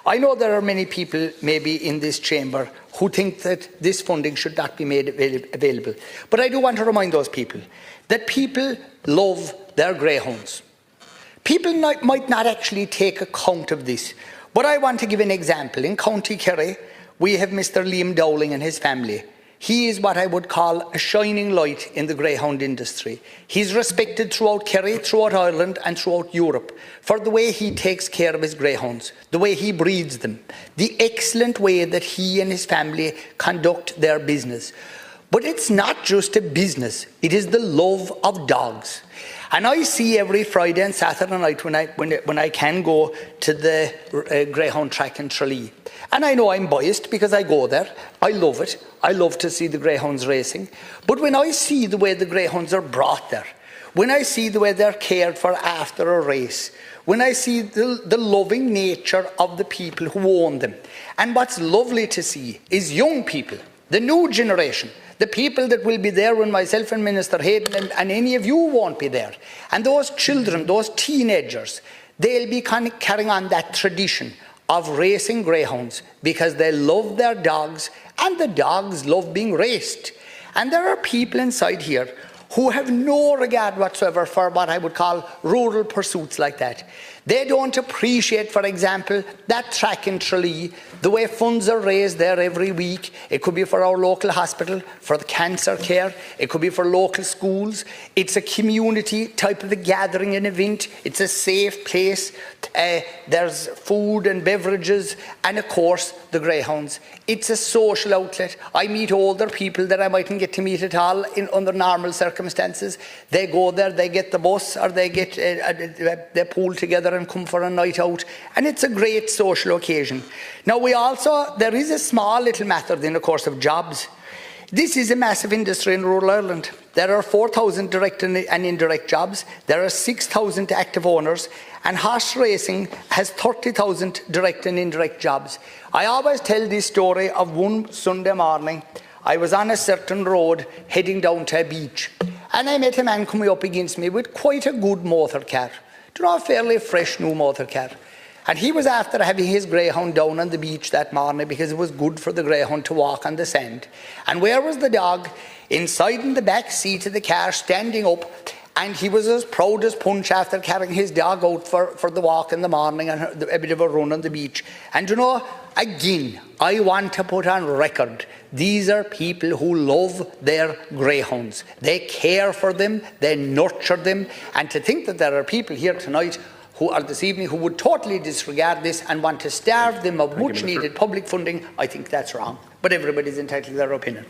I know there are many people maybe in this chamber who think that this funding should not be made available. But I do want to remind those people that people love their greyhounds. People might not actually take account of this, but I want to give an example. In County Kerry, we have Mr. Liam Dowling and his family. He is what I would call a shining light in the greyhound industry. He's respected throughout Kerry, throughout Ireland and throughout Europe for the way he takes care of his greyhounds, the way he breeds them, the excellent way that he and his family conduct their business. But it's not just a business, it is the love of dogs. And I see every Friday and Saturday night when I can go to the Greyhound Track in Tralee. And I know I'm biased because I go there. I love it. I love to see the greyhounds racing. But when I see the way the greyhounds are brought there, when I see the way they're cared for after a race, when I see the loving nature of the people who own them, and what's lovely to see is young people, the new generation, the people that will be there when myself and Minister Heydon and any of you won't be there. And those children, those teenagers, they'll be carrying on that tradition of racing greyhounds because they love their dogs and the dogs love being raced. And there are people inside here who have no regard whatsoever for what I would call rural pursuits like that. They don't appreciate, for example, that track in Tralee, the way funds are raised there every week. It could be for our local hospital, for the cancer care. It could be for local schools. It's a community type of a gathering and event. It's a safe place. There's food and beverages and, of course, the greyhounds. It's a social outlet. I meet older people that I mightn't get to meet at all under normal circumstances. They go there, they get the bus or they get they pool together and come for a night out, and it's a great social occasion. Now there is a small little matter in the course of jobs. This is a massive industry in rural Ireland. There are 4,000 direct and indirect jobs. There are 6,000 active owners, and horse racing has 30,000 direct and indirect jobs. I always tell this story of one Sunday morning. I was on a certain road heading down to a beach, and I met a man coming up against me with quite a good motor car. A fairly fresh new motor car. And he was after having his greyhound down on the beach that morning because it was good for the greyhound to walk on the sand. And where was the dog? Inside in the back seat of the car, standing up, and he was as proud as punch after carrying his dog out for the walk in the morning and a bit of a run on the beach. And again, I want to put on record, these are people who love their greyhounds. They care for them, they nurture them, and to think that there are people here tonight this evening who would totally disregard this and want to starve them of much needed public funding, I think that's wrong. But everybody's entitled to their opinion.